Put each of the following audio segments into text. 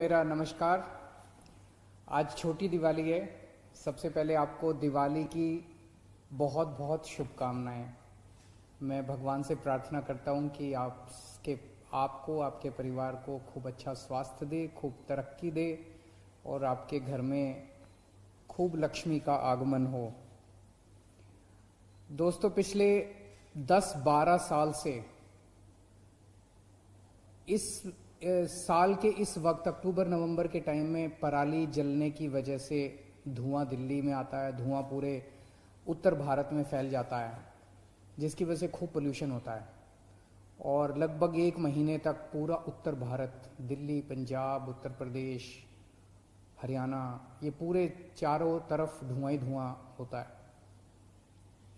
मेरा नमस्कार। आज छोटी दिवाली है। सबसे पहले आपको दिवाली की बहुत बहुत शुभकामनाएं। मैं भगवान से प्रार्थना करता हूं कि आपको आपके परिवार को खूब अच्छा स्वास्थ्य दे, खूब तरक्की दे और आपके घर में खूब लक्ष्मी का आगमन हो। दोस्तों, पिछले 10-12 साल से इस साल के इस वक्त अक्टूबर नवंबर के टाइम में पराली जलने की वजह से धुआं दिल्ली में आता है, धुआं पूरे उत्तर भारत में फैल जाता है, जिसकी वजह से खूब पोल्यूशन होता है। और लगभग 1 महीने तक पूरा उत्तर भारत, दिल्ली, पंजाब, उत्तर प्रदेश, हरियाणा, ये पूरे चारों तरफ धुआं ही धुआं होता है।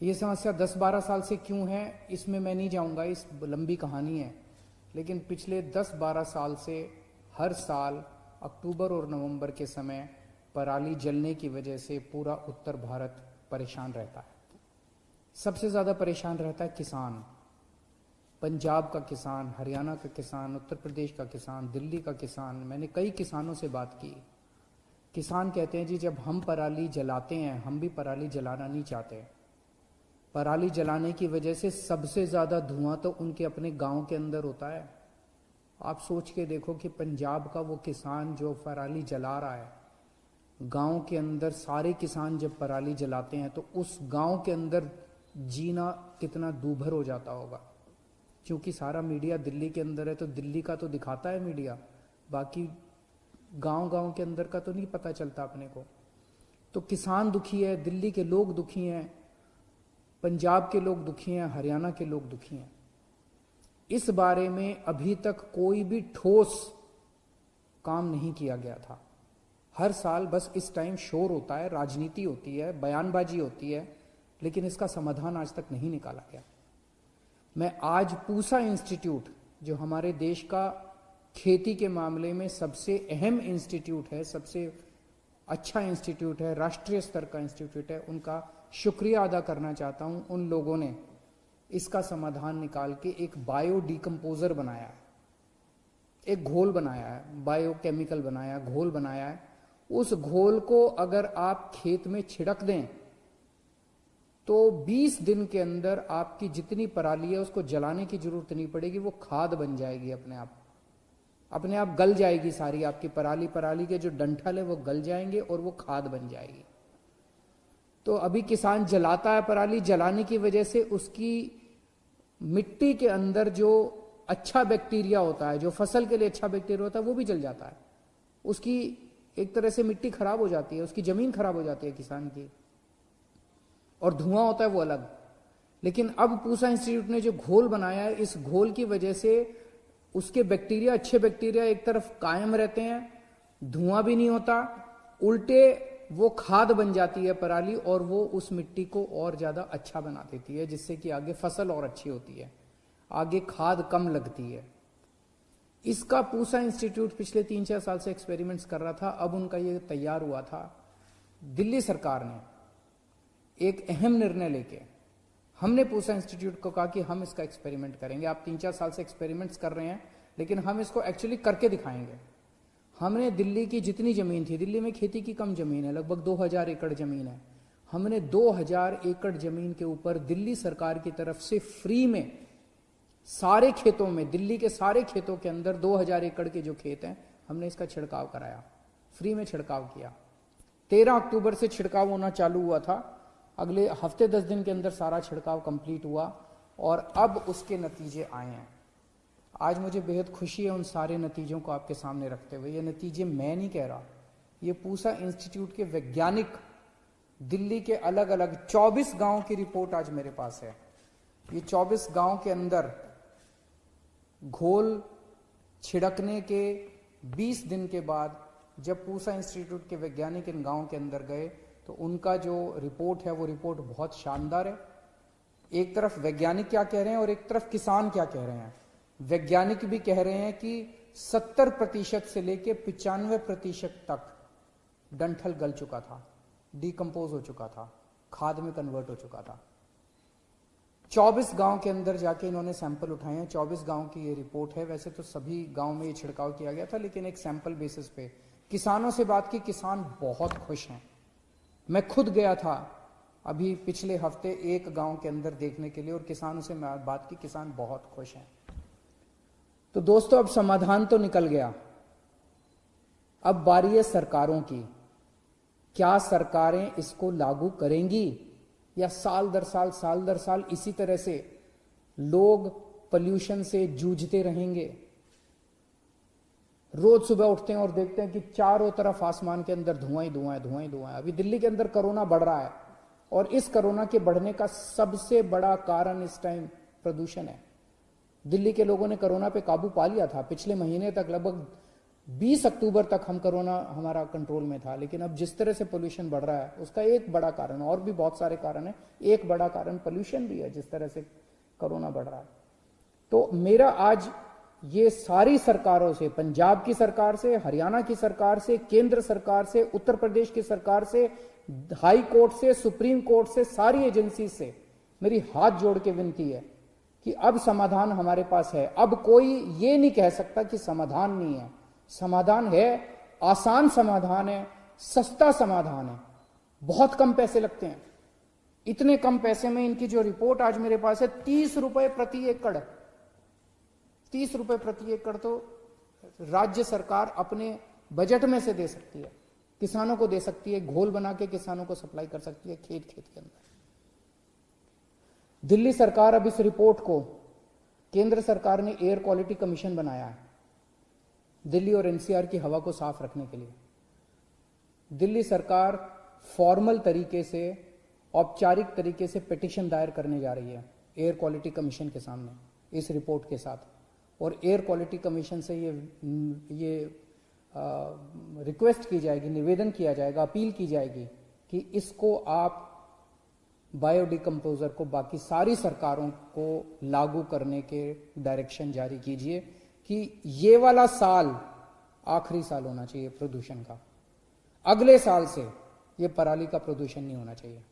ये समस्या 10-12 साल से क्यों है, इसमें मैं नहीं जाऊंगा, इस लंबी कहानी है। लेकिन पिछले 10-12 साल से हर साल अक्टूबर और नवंबर के समय पराली जलने की वजह से पूरा उत्तर भारत परेशान रहता है। सबसे ज़्यादा परेशान रहता है किसान। पंजाब का किसान, हरियाणा का किसान, उत्तर प्रदेश का किसान, दिल्ली का किसान। मैंने कई किसानों से बात की। किसान कहते हैं जी, जब हम पराली जलाते हैं, हम भी पराली जलाना नहीं चाहते। पराली जलाने की वजह से सबसे ज्यादा धुआं तो उनके अपने गांव के अंदर होता है। आप सोच के देखो कि पंजाब का वो किसान जो पराली जला रहा है, गांव के अंदर सारे किसान जब पराली जलाते हैं तो उस गांव के अंदर जीना कितना दूभर हो जाता होगा। क्योंकि सारा मीडिया दिल्ली के अंदर है तो दिल्ली का तो दिखाता है मीडिया, बाकी गांव गांव के अंदर का तो नहीं पता चलता अपने को। तो किसान दुखी है, दिल्ली के लोग दुखी हैं, पंजाब के लोग दुखी हैं, हरियाणा के लोग दुखी हैं। इस बारे में अभी तक कोई भी ठोस काम नहीं किया गया था। हर साल बस इस टाइम शोर होता है, राजनीति होती है, बयानबाजी होती है, लेकिन इसका समाधान आज तक नहीं निकाला गया। मैं आज पूसा इंस्टीट्यूट, जो हमारे देश का खेती के मामले में सबसे अहम इंस्टीट्यूट है, सबसे अच्छा इंस्टीट्यूट है, राष्ट्रीय स्तर का इंस्टीट्यूट है, उनका शुक्रिया अदा करना चाहता हूं। उन लोगों ने इसका समाधान निकाल के एक बायो डिकम्पोजर बनाया है, एक घोल बनाया है, बायोकेमिकल बनाया, घोल बनाया है। उस घोल को अगर आप खेत में छिड़क दें तो 20 दिन के अंदर आपकी जितनी पराली है उसको जलाने की जरूरत नहीं पड़ेगी, वो खाद बन जाएगी। अपने आप गल जाएगी सारी आपकी पराली के जो डंठल है वो गल जाएंगे और वो खाद बन जाएगी। तो अभी किसान जलाता है पराली, जलाने की वजह से उसकी मिट्टी के अंदर जो अच्छा बैक्टीरिया होता है, जो फसल के लिए अच्छा बैक्टीरिया होता है, वो भी जल जाता है। उसकी एक तरह से मिट्टी खराब हो जाती है, उसकी जमीन खराब हो जाती है किसान की, और धुआं होता है वो अलग। लेकिन अब पूसा इंस्टीट्यूट ने जो घोल बनाया है, इस घोल की वजह से उसके बैक्टीरिया, अच्छे बैक्टीरिया एक तरफ कायम रहते हैं, धुआं भी नहीं होता, उल्टे वो खाद बन जाती है पराली, और वो उस मिट्टी को और ज्यादा अच्छा बना देती है, जिससे कि आगे फसल और अच्छी होती है, आगे खाद कम लगती है। इसका पूसा इंस्टीट्यूट पिछले 3-4 साल से एक्सपेरिमेंट्स कर रहा था। अब उनका ये तैयार हुआ था। दिल्ली सरकार ने एक अहम निर्णय लेके, हमने पूसा इंस्टीट्यूट को कहा कि हम इसका एक्सपेरिमेंट करेंगे। आप 3-4 साल से एक्सपेरिमेंट्स कर रहे हैं, लेकिन हम इसको एक्चुअली करके दिखाएंगे। हमने दिल्ली की जितनी जमीन थी, दिल्ली में खेती की कम जमीन है, लगभग 2000 एकड़ जमीन है, हमने 2000 एकड़ जमीन के ऊपर दिल्ली सरकार की तरफ से फ्री में सारे खेतों में, दिल्ली के सारे खेतों के अंदर 2000 एकड़ के जो खेत हैं, हमने इसका छिड़काव कराया, फ्री में छिड़काव किया। 13 अक्टूबर से छिड़काव होना चालू हुआ था। अगले हफ्ते 10 दिन के अंदर सारा छिड़काव कंप्लीट हुआ और अब उसके नतीजे आए हैं। आज मुझे बेहद खुशी है उन सारे नतीजों को आपके सामने रखते हुए। ये नतीजे मैं नहीं कह रहा, ये पूसा इंस्टीट्यूट के वैज्ञानिक, दिल्ली के अलग अलग 24 गांव की रिपोर्ट आज मेरे पास है। ये 24 गांव के अंदर घोल छिड़कने के 20 दिन के बाद जब पूसा इंस्टीट्यूट के वैज्ञानिक इन गांव के अंदर गए तो उनका जो रिपोर्ट है वो रिपोर्ट बहुत शानदार है। एक तरफ वैज्ञानिक क्या कह रहे हैं और एक तरफ किसान क्या कह रहे हैं। वैज्ञानिक भी कह रहे हैं कि 70% से लेकर 95% तक डंठल गल चुका था, डिकम्पोज हो चुका था, खाद में कन्वर्ट हो चुका था। 24 गांव के अंदर जाके इन्होंने सैंपल उठाए हैं। 24 गांव की ये रिपोर्ट है। वैसे तो सभी गांव में ये छिड़काव किया गया था, लेकिन एक सैंपल बेसिस पे किसानों से बात की। किसान बहुत खुश हैं। मैं खुद गया था अभी पिछले हफ्ते एक गांव के अंदर देखने के लिए, और किसानों से मैं बात की, किसान बहुत खुश हैं। तो दोस्तों, अब समाधान तो निकल गया, अब बारी है सरकारों की। क्या सरकारें इसको लागू करेंगी, या साल दर साल इसी तरह से लोग पोल्यूशन से जूझते रहेंगे? रोज सुबह उठते हैं और देखते हैं कि चारों तरफ आसमान के अंदर धुआं ही धुआं है, धुआं ही धुआं है। अभी दिल्ली के अंदर कोरोना बढ़ रहा है, और इस कोरोना के बढ़ने का सबसे बड़ा कारण इस टाइम प्रदूषण है। दिल्ली के लोगों ने कोरोना पे काबू पा लिया था। पिछले महीने तक, लगभग 20 अक्टूबर तक हम कोरोना हमारा कंट्रोल में था, लेकिन अब जिस तरह से पोल्यूशन बढ़ रहा है उसका एक बड़ा कारण, और भी बहुत सारे कारण है, एक बड़ा कारण पोल्यूशन भी है, जिस तरह से कोरोना बढ़ रहा है। तो मेरा आज ये सारी सरकारों से, पंजाब की सरकार से, हरियाणा की सरकार से, केंद्र सरकार से, उत्तर प्रदेश की सरकार से, हाई कोर्ट से, सुप्रीम कोर्ट से, सारी एजेंसी से मेरी हाथ जोड़ के विनती है कि अब समाधान हमारे पास है। अब कोई ये नहीं कह सकता कि समाधान नहीं है। समाधान है, आसान समाधान है, सस्ता समाधान है। बहुत कम पैसे लगते हैं। इतने कम पैसे में इनकी जो रिपोर्ट आज मेरे पास है, 30 रुपए प्रति एकड़, 30 रुपए प्रति एकड़ तो राज्य सरकार अपने बजट में से दे सकती है, किसानों को दे सकती है, घोल बना के किसानों को सप्लाई कर सकती है खेत खेत के अंदर। दिल्ली सरकार अब इस रिपोर्ट को, केंद्र सरकार ने एयर क्वालिटी कमीशन बनाया है दिल्ली और एनसीआर की हवा को साफ रखने के लिए। दिल्ली सरकार फॉर्मल तरीके से, औपचारिक तरीके से पिटीशन दायर करने जा रही है एयर क्वालिटी कमीशन के सामने इस रिपोर्ट के साथ, और एयर क्वालिटी कमीशन से ये रिक्वेस्ट की जाएगी, निवेदन किया जाएगा, अपील की जाएगी कि इसको आप बायोडिकम्पोजर को बाकी सारी सरकारों को लागू करने के डायरेक्शन जारी कीजिए कि ये वाला साल आखिरी साल होना चाहिए प्रदूषण का। अगले साल से ये पराली का प्रदूषण नहीं होना चाहिए।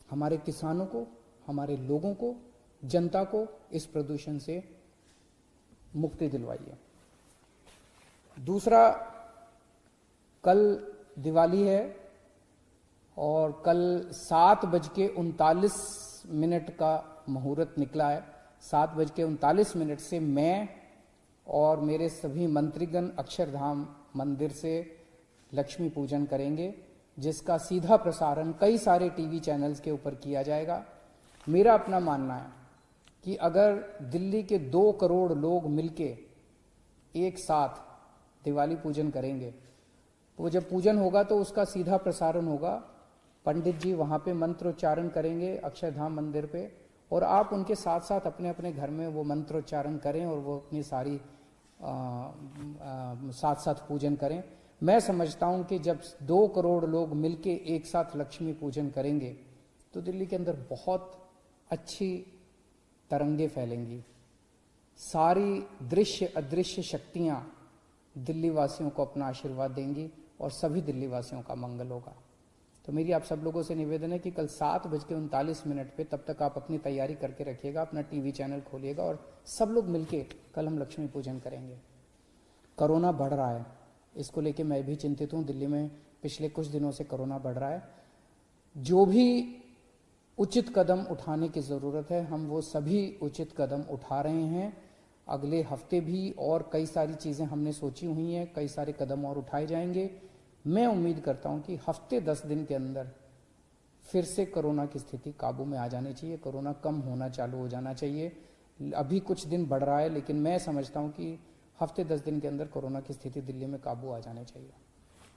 हमारे किसानों को, हमारे लोगों को, जनता को इस प्रदूषण से मुक्ति दिलवाइए। दूसरा, कल दिवाली है और कल 7:39 का मुहूर्त निकला है। 7:39 से मैं और मेरे सभी मंत्रीगण अक्षरधाम मंदिर से लक्ष्मी पूजन करेंगे, जिसका सीधा प्रसारण कई सारे टीवी चैनल्स के ऊपर किया जाएगा। मेरा अपना मानना है कि अगर दिल्ली के 2 करोड़ लोग मिलके एक साथ दिवाली पूजन करेंगे, तो जब पूजन होगा तो उसका सीधा प्रसारण होगा। पंडित जी वहाँ पे मंत्रोच्चारण करेंगे अक्षरधाम मंदिर पे, और आप उनके साथ साथ अपने अपने घर में वो मंत्रोच्चारण करें और वो अपनी सारी साथ साथ पूजन करें। मैं समझता हूँ कि जब 2 करोड़ लोग मिलके एक साथ लक्ष्मी पूजन करेंगे तो दिल्ली के अंदर बहुत अच्छी तरंगे फैलेंगी। सारी दृश्य अदृश्य शक्तियाँ दिल्ली वासियों को अपना आशीर्वाद देंगी और सभी दिल्ली वासियों का मंगल होगा। तो मेरी आप सब लोगों से निवेदन है कि कल 7:39 पे, तब तक आप अपनी तैयारी करके रखिएगा, अपना टीवी चैनल खोलिएगा और सब लोग मिलके कल हम लक्ष्मी पूजन करेंगे। कोरोना बढ़ रहा है, इसको लेके मैं भी चिंतित हूँ। दिल्ली में पिछले कुछ दिनों से कोरोना बढ़ रहा है। जो भी उचित कदम उठाने की ज़रूरत है, हम वो सभी उचित कदम उठा रहे हैं। अगले हफ्ते भी और कई सारी चीज़ें हमने सोची हुई हैं, कई सारे कदम और उठाए जाएंगे। मैं उम्मीद करता हूं कि हफ्ते 10 दिन के अंदर फिर से कोरोना की स्थिति काबू में आ जानी चाहिए, कोरोना कम होना चालू हो जाना चाहिए। अभी कुछ दिन बढ़ रहा है, लेकिन मैं समझता हूं कि हफ्ते 10 दिन के अंदर कोरोना की स्थिति दिल्ली में काबू आ जानी चाहिए।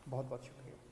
बहुत बहुत शुक्रिया।